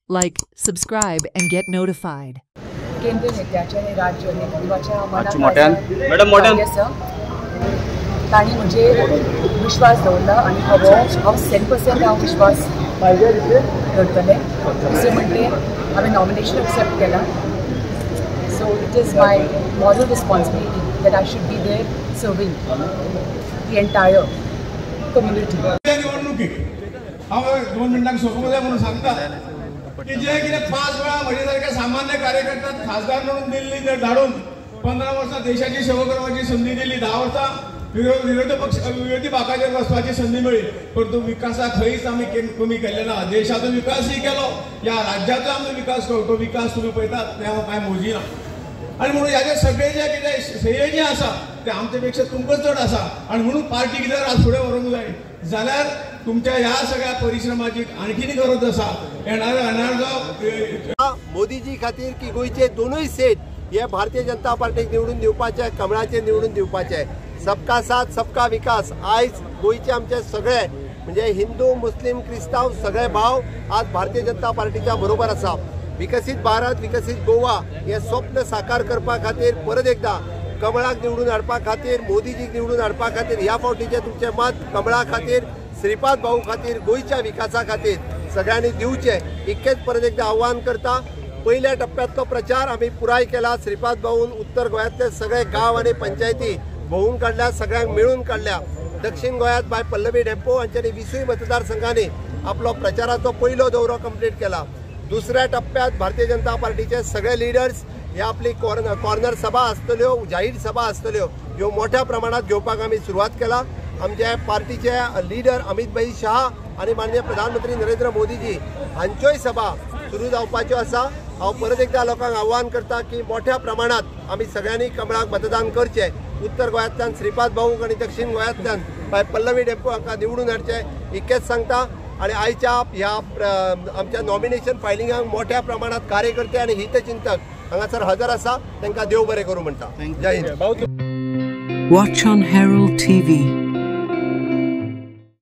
Like, subscribe, and get notified. केंद्रीय नेत्याचे आणि राज्य नेतृत्वाच्या ताणी म्हणजे विश्वास दवरला आणि हांव 100% हांव विश्वास करतलें अशें म्हणटे हांवें नॉमिनेशन एक्सेप्ट केलां. So it is my moral responsibility that I should be there serving the entire community. हांव 2 मिनटांक सोंपूंक जाय म्हणून सांगता की जे कितें 5 वेळा म्हजे सारके सामान्य कार्यकर्त्याक खासदार म्हणून दिल्ली तर धाडून 15 वर्सां देशाची सेवा करपाची संदी दिली, 10 वर्सां विरोधी बाकाचेर बसपाची संदी मेळ्ळी. परंतु विकासाक खंयच आमी कमी केल्ले ना. देशाचो विकासय केलो, ह्या राज्याचो आमी विकास केलो. तो विकास तुमी पळयतात ते हांव कांय मोजिना. आनी म्हणून ह्याचे सगळे जे कितें श्रेय जें आसा तें आमचे पेक्षा तुमकां चड आसा. आनी म्हणून पार्टी कितें आज फुडें व्हरूंक जाय जाल्यार तुमच्या ह्या सगळ्या परिश्रमाची आणखीन गरज आसा. मोदीजी खातीर की गोयचे दोनूय सीट हे भारतीय जनता पार्टीक निवडून दिवपाचे, कमळाचे निवडून दिवपाचे. सबका साथ सबका विकास. आयज गोयचे आमचे सगळे म्हणजे हिंदू मुस्लिम क्रिस्तांव सगळे भाव आज भारतीय जनता पार्टीच्या बरोबर आसा. विकसीत भारत विकसीत गोवा हे स्वप्न साकार करपा खातीर परत एकदा कमळाक निवडून हाडपा खातीर, मोदीजीक निवडून हाडपा खातीर ह्या फावटीचे तुमचे मत कमळा खातीर, श्रीपाद भाऊ खातीर, गोयच्या विकासा खातीर सगळ्यांनी दिवचे इतकेच परत एकदा आव्हान करता. पहिल्या टप्प्यातलो प्रचार आम्ही पुराय केला. श्रीपाद भाऊन उत्तर गोंयांतले सगळे गांव आणि पंचायती भोवून काढल्या, सगळ्यांक मेळून काढल्या. दक्षिण गोंयांत बाय पल्लवी डेंपो हांच्यानी 20 मतदारसंघांनी आपलो प्रचाराचो पयलो दौरो कंप्लीट केला. दुसऱ्या टप्प्यात भारतीय जनता पार्टीचे सगळे लिडर्स हे आपली कॉर्नर सभा आसतल्यो, जाहीर सभा आसतल्यो ह्यो मोठ्या प्रमाणात घेवपाक आमी सुरवात केला. आमचे पार्टीचे लिडर अमित भाई शाह आणि माननीय प्रधानमंत्री नरेंद्र मोदीजी हांच्योय सभा सुरू जावपाच्यो आसा. हांव परत एकदा लोकांक आव्हान करता की मोठ्या प्रमाणात आमी सगळ्यांनी कमळाक मतदान करचें. उत्तर गोंयांतल्यान श्रीपाद भाऊ आणि दक्षिण गोंयांतल्यान बाय पल्लवी डेंपो हांकां निवडून हाडचें इतकेंच सांगता. आणि आयच्या ह्या आमच्या नॉमिनेशन फायलिंगाक मोठ्या प्रमाणात कार्यकर्ते आणि हितचिंतक हांगासर हजर आसा. तांकां देव बरें करूं म्हणटा. जय Hind. Watch on Herald TV.